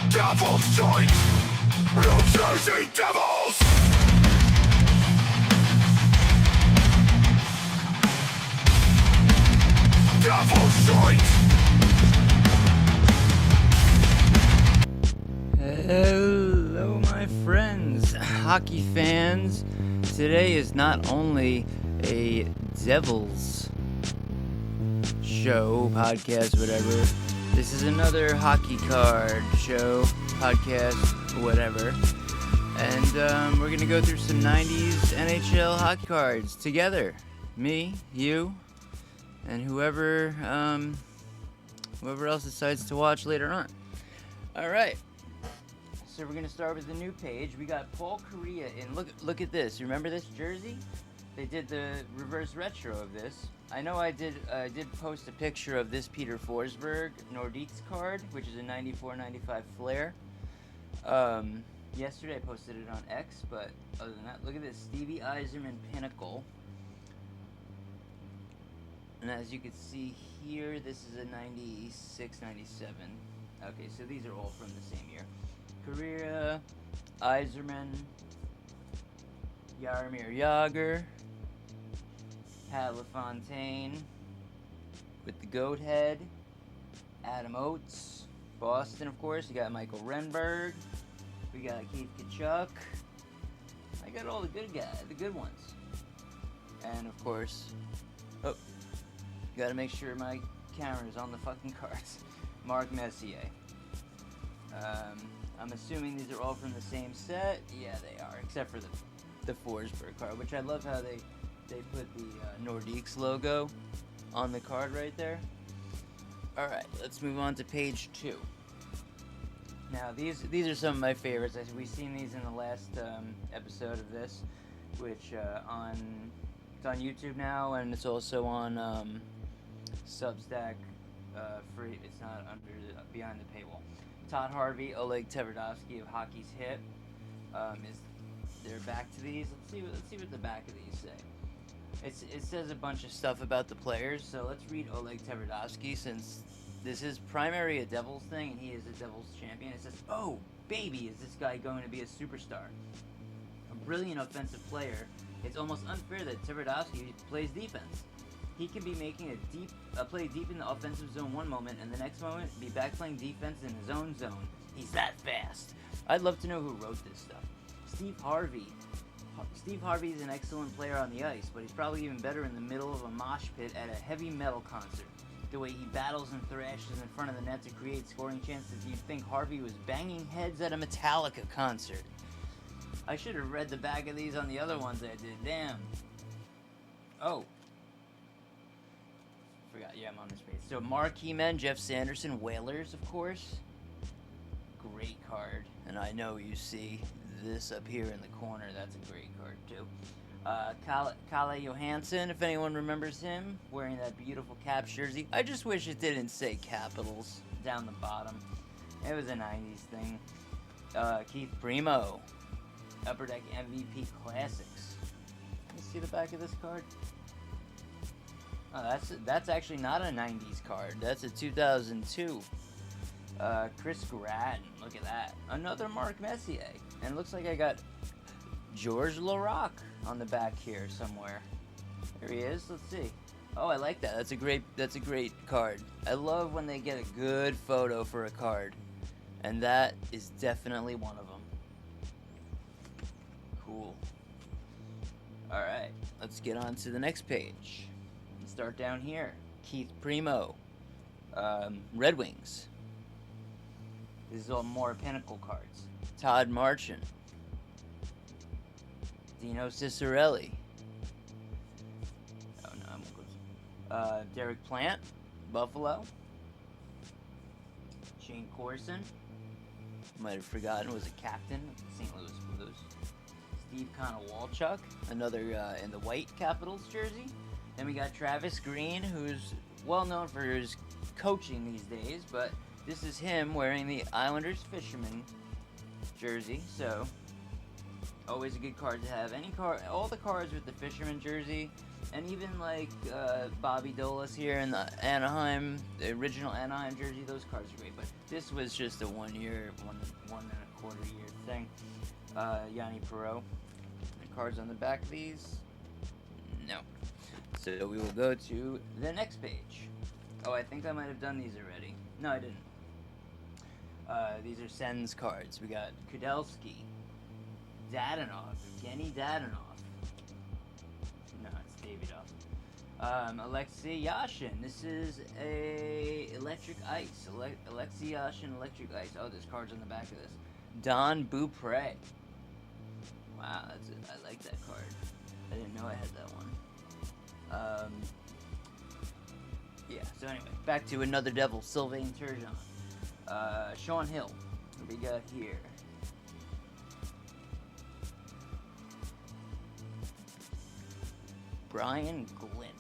Devil's joint, New Jersey Devils. Devil's joint. Hello, my friends, hockey fans. Today is not only a Devils show, podcast, whatever. This is another hockey card show, podcast, whatever. And we're going to go through some 90s NHL hockey cards together. Me, you, and whoever else decides to watch later on. All right. So we're going to start with the new page. We got Paul Kariya in. Look at this. You remember this jersey? They did the reverse retro of this. I know I did post a picture of this Peter Forsberg Nordiques card, which is a 94-95 Flair. Yesterday I posted it on X, but other than that, look at this Stevie Yzerman Pinnacle. And as you can see here, this is a 96-97. Okay, so these are all from the same year. Kariya, Yzerman, Jaromir Jagr, Pat LaFontaine with the goat head, Adam Oates, Boston, of course. You got Michael Renberg. We got Keith Tkachuk. I got all the good guys, the good ones. And of course, gotta make sure my camera's on the fucking cards. Mark Messier. I'm assuming these are all from the same set. Yeah, they are, except for the Forsberg card, which I love how they put the Nordiques logo on the card right there. All right, let's move on to page 2. Now, these are some of my favorites. We've seen these in the last episode of this, which it's on YouTube now, and it's also on Substack free. It's not behind the paywall. Todd Harvey, Oleg Tverdovsky of Hockey's Hit. They're back to these. Let's see what the back of these say. It says a bunch of stuff about the players, so let's read Oleg Tverdovsky since this is primarily a Devils thing and he is a Devils champion. It says, "Oh, baby, is this guy going to be a superstar? A brilliant offensive player. It's almost unfair that Tverdovsky plays defense. He can be making a play deep in the offensive zone one moment, and the next moment be back playing defense in his own zone. He's that fast." I'd love to know who wrote this stuff. Steve Harvey. Steve Harvey is an excellent player on the ice, but he's probably even better in the middle of a mosh pit at a heavy metal concert. The way he battles and thrashes in front of the net to create scoring chances, you'd think Harvey was banging heads at a Metallica concert. I should have read the back of these on the other ones I did. Damn. Oh. Forgot. Yeah, I'm on this page. So Marquee Men, Jeff Sanderson, Whalers, of course. Great card. And I know you see this up here in the corner. That's a great card, too. Kalle Johansson, if anyone remembers him, wearing that beautiful Caps jersey. I just wish it didn't say Capitals down the bottom. It was a 90s thing. Keith Primo, Upper Deck MVP Classics. Let me see the back of this card. Oh, that's actually not a 90s card. That's a 2002. Chris Gratton, look at that. Another Mark Messier. And it looks like I got George Laraque on the back here somewhere. There he is. Let's see. Oh, I like that. That's a great card. I love when they get a good photo for a card. And that is definitely one of them. Cool. All right, let's get on to the next page. Let's start down here. Keith Primo, Red Wings. This is all more Pinnacle cards. Todd Marchand, Dino Ciccarelli. Oh no, I'm close. Derek Plant, Buffalo. Shane Corson. Might have forgotten was a captain of the St. Louis Blues. Steve Konowalchuk, another in the white Capitals jersey. Then we got Travis Green, who's well known for his coaching these days, but this is him wearing the Islanders Fisherman jersey. So always a good card to have. All the cards with the Fisherman jersey And even like Bobby Dolas here in the Anaheim, the original Anaheim jersey, those cards are great. But this was just a 1 year, one and a quarter year thing. Yanni Perreault. The cards on the back of these, no. So we will go to the next page. Oh, I think I might have done these already. No, I didn't. These are Sens cards. We got Kudelski, Dadonov, Evgeny Dadonov. No, it's Davidov. Alexei Yashin. This is a Electric Ice. Alexei Yashin, Electric Ice. Oh, there's cards on the back of this. Don Beaupre. Wow, I like that card. I didn't know I had that one. Yeah, so anyway, back to another Devil, Sylvain Turgeon. Sean Hill. What do we got here? Brian Glynn.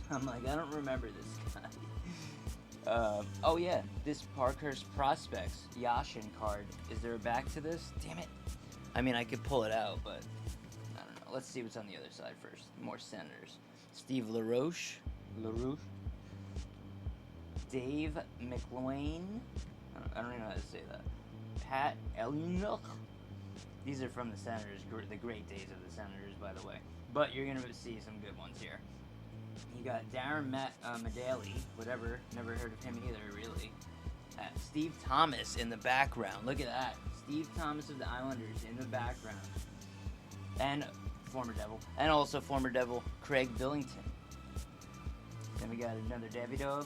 I'm like, I don't remember this guy. Oh yeah, this Parkhurst Prospects Yashin card. Is there a back to this? Damn it. I mean, I could pull it out, but I don't know. Let's see what's on the other side first. More Senators. Steve LaRoche. Dave McLean. I don't even know how to say that. Pat Elnuch. These are from the Senators, the great days of the Senators, by the way. But you're going to see some good ones here. You got Darren Medali, whatever. Never heard of him either, really. Steve Thomas in the background. Look at that. Steve Thomas of the Islanders in the background. And former Devil. And also former Devil Craig Billington. Then we got another Davidov.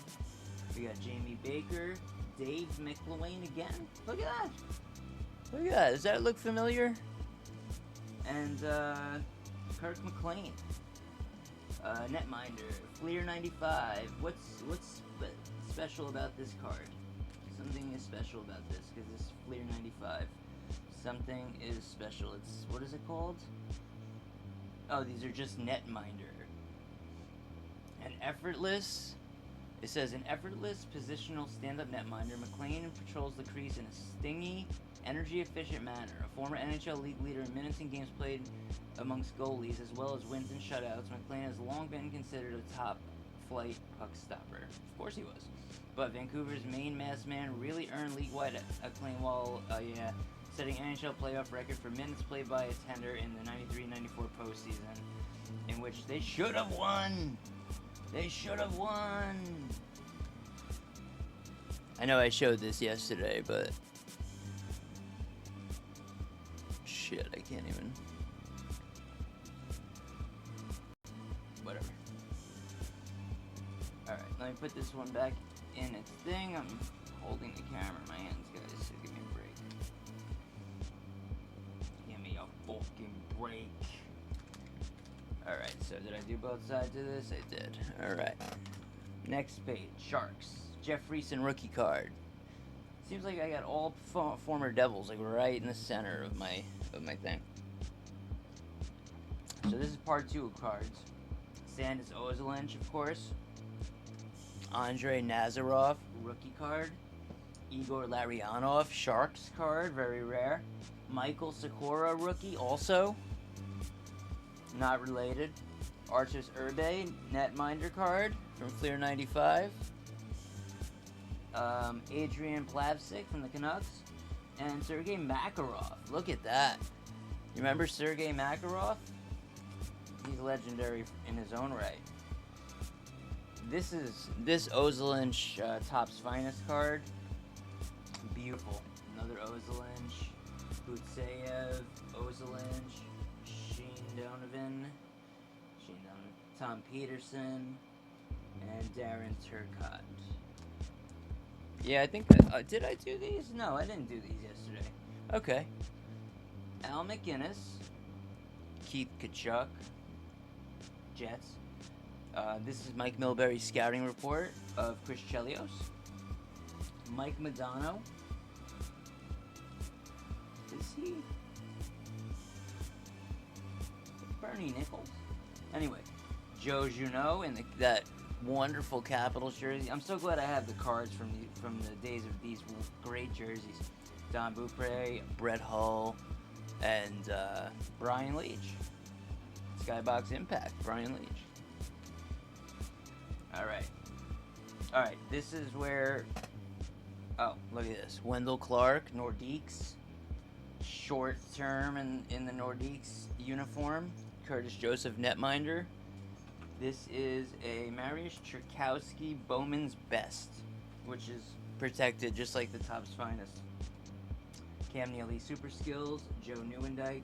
We got Jamie Baker. Dave McLean again. Look at that. Look at that. Does that look familiar? And Kirk McLean. Netminder. Fleer 95. What's special about this card? Something is special about this because this is Fleer 95. Something is special. What is it called? Oh, these are just Netminder. An effortless. It says an effortless positional stand-up netminder. McLean patrols the crease in a stingy, energy-efficient manner. A former NHL league leader in minutes and games played amongst goalies, as well as wins and shutouts, McLean has long been considered a top-flight puck stopper. Of course he was. But Vancouver's main masked man really earned league-wide acclaim while, setting NHL playoff record for minutes played by a tender in the 93-94 postseason, in which they should have won. They should have won. I know I showed this yesterday, but shit, I can't even. Whatever. Alright, let me put this one back in its thing. I'm holding the camera in my hands, guys, so give me a break. Give me a fucking break. Alright, so did I do both sides of this? I did. Alright. Next page. Sharks. Jeff Friesen rookie card. Seems like I got all former Devils, like right in the center of my thing. So this is part 2 of cards. Sandis Ozolinsh, of course. Andrei Nazarov, rookie card. Igor Larionov, Sharks card, very rare. Michael Sikora, rookie, also. Not related. Archis Urbe, netminder card from Fleer 95. Adrian Plavsic from the Canucks. And Sergei Makarov. Look at that. You remember Sergei Makarov? He's legendary in his own right. This Ozolinsh Topps Finest card. Beautiful. Another Ozolinsh. Butseyev, Ozolinsh. Donovan, Tom Peterson, and Darren Turcotte. Yeah, I think did I do these? No, I didn't do these yesterday. Okay. Al McInnes, Keith Tkachuk, Jets. This is Mike Milbury's scouting report of Chris Chelios. Mike Modano. Is he? Bernie Nichols. Anyway, Joe Junot in that wonderful Capitals jersey. I'm so glad I have the cards from the days of these great jerseys. Don Beaupre, Brett Hull, and Brian Leach. Skybox Impact, Brian Leach. Alright, this is where... Oh, look at this. Wendell Clark, Nordiques. Short term in the Nordiques uniform. Curtis Joseph Netminder. This is a Mariusz Czerkowski Bowman's Best, which is protected just like the Topps Finest. Cam Neely Super Skills, Joe Neuendijk.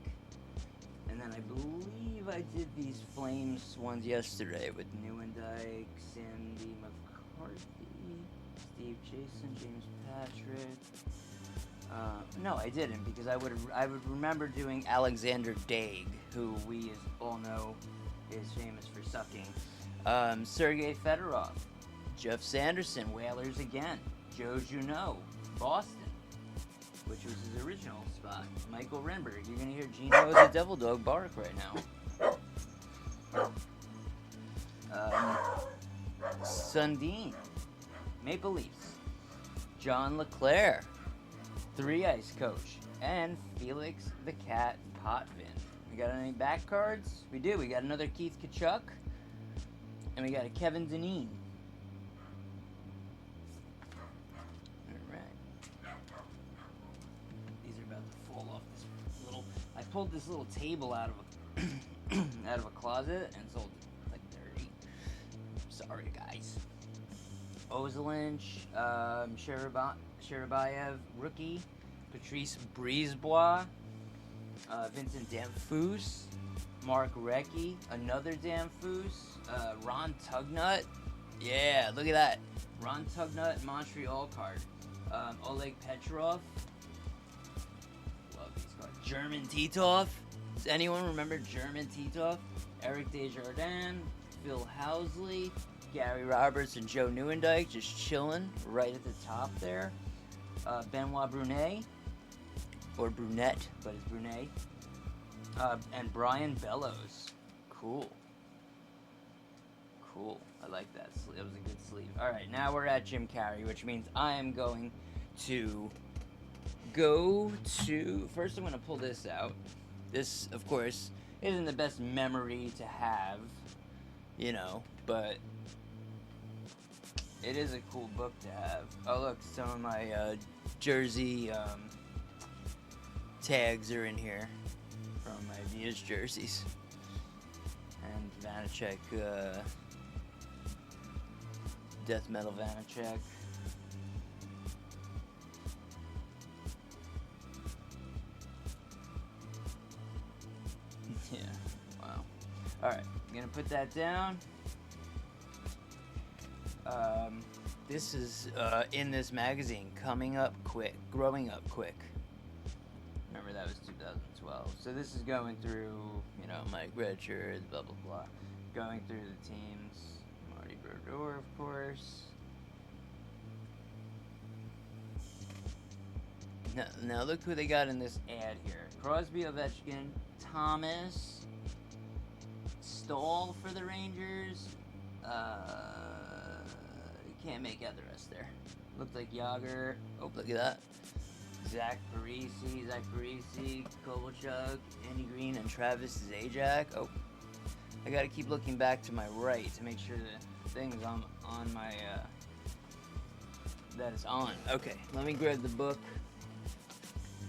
And then I believe I did these Flames ones yesterday with Neuendijk, Sandy McCarthy, Steve Jason, James Patrick. No, I didn't, because I would remember doing Alexander Daig, who we all know is famous for sucking. Sergei Fedorov, Jeff Sanderson, Whalers again, Joe Juneau, Boston, which was his original spot. Michael Renberg. You're gonna hear Gino the Devil Dog bark right now. Sundin, Maple Leafs, John LeClaire, Three Ice Coach, and Felix the Cat Potvin. We got any back cards? We do. We got another Keith Kachuk, and we got a Kevin Dineen. I pulled this little table out of a closet and it's all like dirty. Sorry, guys. Ozelinch, Sharabayev, rookie, Patrice Brisebois, Vincent Damphus, Mark Recchi, another Damphus, Ron Tugnut. Yeah, look at that. Ron Tugnut, Montreal card. Oleg Petrov. German Titov. Does anyone remember German Titov? Eric Desjardins, Phil Housley, Gary Roberts, and Joe Neuendijk just chilling right at the top there. Benoit Brunet, or Brunette, but it's Brunet. And Brian Bellows. Cool. I like that. It was a good sleeve. Alright, now we're at Jim Carrey, which means I am going to first I'm going to pull this out. This, of course, isn't the best memory to have, but it is a cool book to have. Oh, look, some of my jersey tags are in here from my Via's jerseys. And Vanacek, Death Metal Vanacek. Yeah, wow. Alright, I'm gonna put that down. This is in this magazine, Coming Up Quick, Growing Up Quick. Remember, that was 2012. So this is going through, Mike Richards, blah, blah, blah. Going through the teams. Marty Brodeur, of course. Now look who they got in this ad here. Crosby, Ovechkin, Thomas, Stahl for the Rangers. You can't make out the rest there. Looked like Yager. Oh, look at that. Zach Parise, Kovalchuk, Andy Green, and Travis Zajac. Oh, I gotta keep looking back to my right to make sure the thing's on my, that is on. Okay, let me grab the book,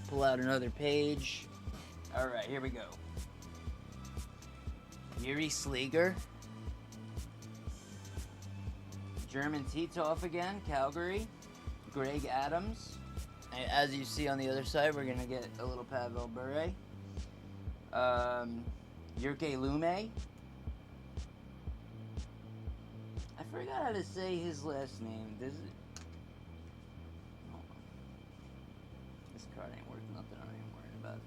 pull out another page. Alright, here we go. Yuri Slieger. German Titov again, Calgary. Greg Adams. And as you see on the other side, we're going to get a little Pavel Bure. Jurke Lume. I forgot how to say his last name. Does it? Hold on. This card ain't worth nothing. I ain't worrying about.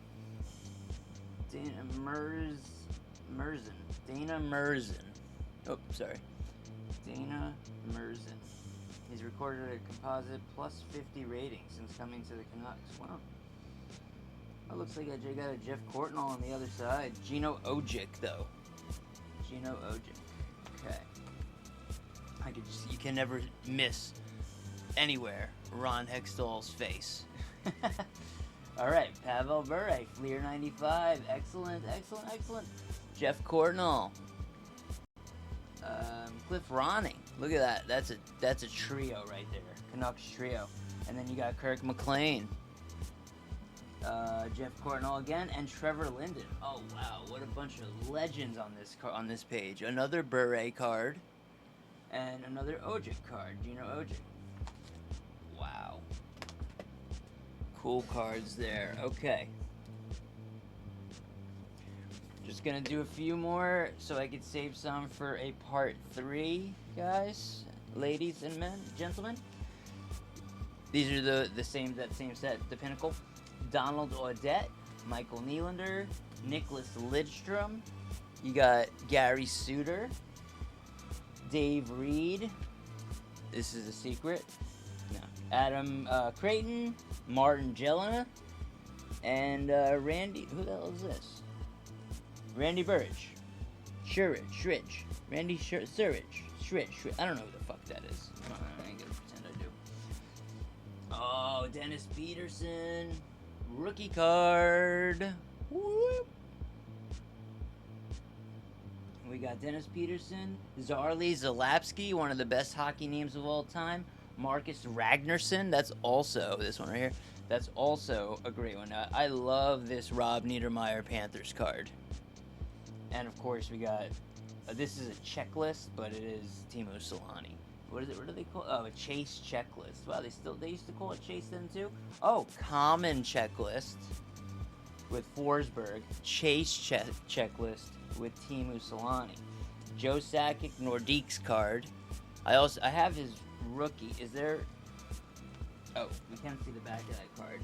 Dana Merzen. Oh, sorry. Dana Merzen. He's recorded a composite plus 50 rating since coming to the Canucks. Wow. That looks like I got a Jeff Courtnall on the other side. Gino Ojic, though. Gino Ojic. Okay. You can never miss anywhere Ron Hextall's face. Alright, Pavel Bure, Fleer 95. Excellent. Jeff Courtnall. Cliff Ronning. Look at that. That's a trio right there. Canucks trio. And then you got Kirk McLean. Jeff Courtnall again, and Trevor Linden. Oh wow, what a bunch of legends on this page. Another Bure card, and another Ojic card. Gino Ojic. Wow. Cool cards there. Okay. Just gonna do a few more so I could save some for a part 3, guys, ladies and gentlemen. These are that same set. The Pinnacle. Donald Audette, Michael Nylander, Nicholas Lidstrom. You got Gary Suter, Dave Reed. This is a secret. No. Adam Creighton, Martin Jelena, and Randy. Who the hell is this? Randy Burridge. Shridge. Randy Shridge. I don't know who the fuck that is. I ain't gonna pretend I do. Oh, Dennis Peterson. Rookie card. Whoop. We got Dennis Peterson, Zarli Zalapsky, one of the best hockey names of all time. Marcus Ragnarsson, that's also this one right here. That's also a great one. I love this Rob Niedermeyer Panthers card. And of course we got this is a checklist, but it is Timo Solani. What is it? What do they call it? Oh, a chase checklist. Wow, they used to call it chase then too? Oh, common checklist with Forsberg. Chase checklist with Timo Solani. Joe Sakic Nordiques card. I have his rookie. Is there... Oh, we can't see the back of that card.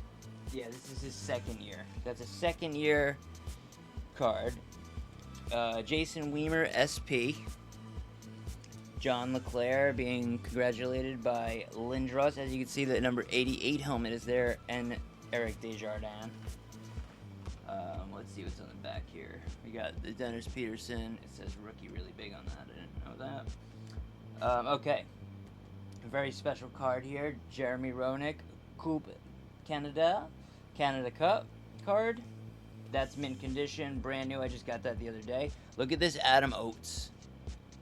Yeah, this is his second year. That's a second year card. Jason Weimer, SP. John LeClaire being congratulated by Lindros. As you can see, the number 88 helmet is there, and Eric Desjardins. Let's see what's on the back here. We got the Dennis Peterson. It says rookie really big on that. I didn't know that. Okay. A very special card here. Jeremy Roenick, Coupe Canada Cup card. That's mint condition, brand new. I just got that the other day. Look at this Adam Oates.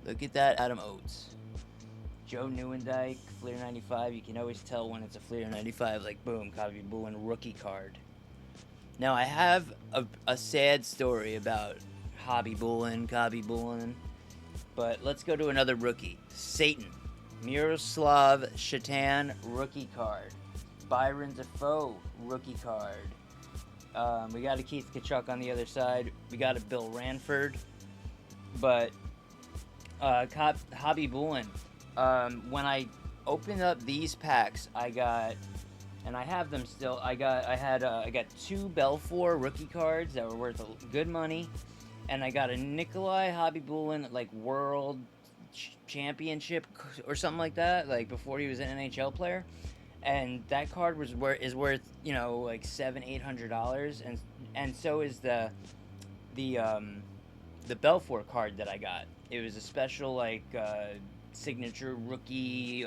Look at that Adam Oates. Joe Nieuwendyk, Fleer 95. You can always tell when it's a Fleer 95. Like, boom, Copy Bullen rookie card. Now, I have a sad story about Copy Bullen. But let's go to another rookie. Satan. Miroslav Shatan, rookie card. Byron Defoe, rookie card. We got a Keith Tkachuk on the other side. We got a Bill Ranford. But Hobby Bullen, when I opened up these packs, I got, and I have them still. I got 2 Belfour rookie cards that were worth good money, and I got a Nikolai Hobby Bullen like World Championship or something like that, like before he was an NHL player. And that card is worth, you know, like $700-800, and so is the Belfour card that I got. It was a special like signature rookie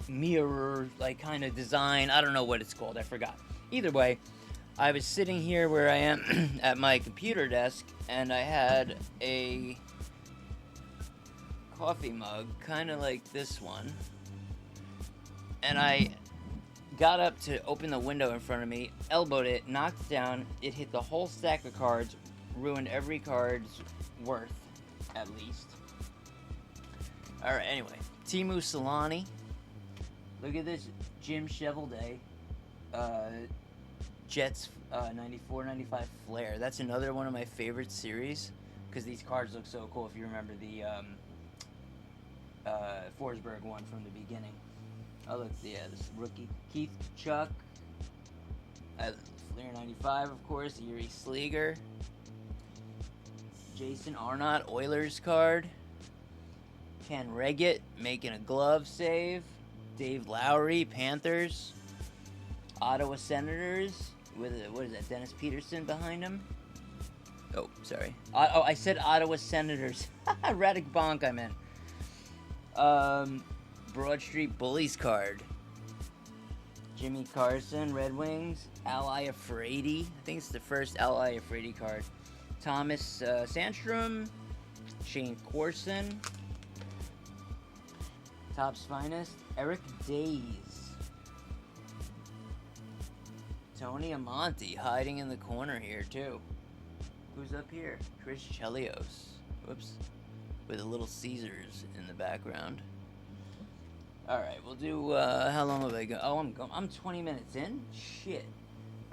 mirror like kind of design. I don't know what it's called. I forgot. Either way, I was sitting here where I am at my computer desk, and I had a coffee mug, kind of like this one. And I got up to open the window in front of me, elbowed it, knocked it down. It hit the whole stack of cards, ruined every card's worth, at least. Alright, anyway. Timo Solani. Look at this Jim Chevelday. Jets 94-95 Flair. That's another one of my favorite series, because these cards look so cool if you remember the Forsberg one from the beginning. Oh, look, yeah, this rookie Keith Tkachuk. Flair 95, of course. Yuri Sleeger. Jason Arnott, Oilers card. Ken Reggett making a glove save. Dave Lowry, Panthers. Ottawa Senators with, what is that, Dennis Peterson behind him? Oh, sorry. I said Ottawa Senators. Radek Bonk, I meant. Broad Street Bullies card. Jimmy Carson, Red Wings. Ally Afraidy. I think it's the first Ally Afraidy card. Thomas Sandstrom. Shane Corson. Topps Finest. Eric Days. Tony Amonte hiding in the corner here, too. Who's up here? Chris Chelios. Whoops. With a little Caesars in the background. Alright, we'll do, how long have I got? Oh, I'm 20 minutes in? Shit.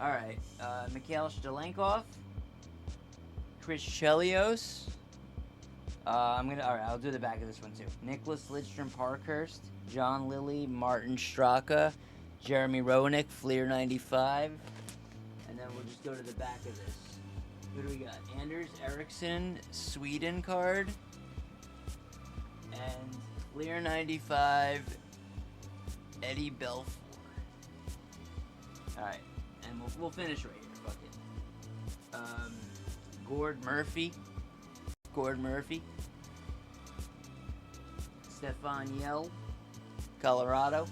Alright, Mikhail Shtelenkov. Chris Chelios. Alright, I'll do the back of this one, too. Nicholas Lidstrom Parkhurst. John Lilly, Martin Straka. Jeremy Roenick, Fleer 95. And then we'll just go to the back of this. Who do we got? Anders Eriksson, Sweden card. And Fleer 95, Eddie Belfour. Alright, and we'll finish right here, fuck it. Gord Murphy. Stefan Yell, Colorado.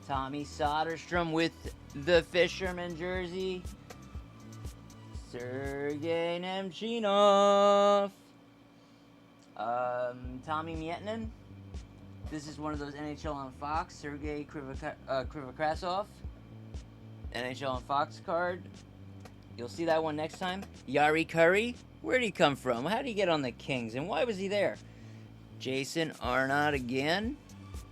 Tommy Soderstrom with the Fisherman jersey. Sergei Nemchinov. Tommy Mietnin. This is one of those NHL on Fox. Sergei Krivokrasov. NHL on Fox card. You'll see that one next time. Yari Curry. Where'd he come from? How did he get on the Kings? And why was he there? Jason Arnott again.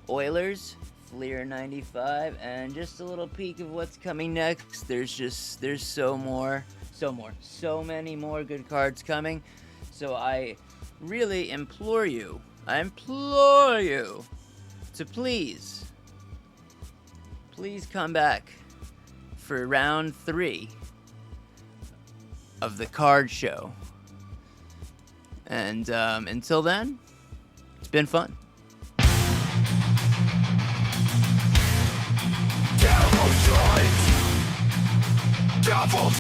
Oilers. Fleer 95. And just a little peek of what's coming next. There's so many more good cards coming. So I really implore you to please come back for round 3 of the card show. And until then, it's been fun. Devil's right. Devil's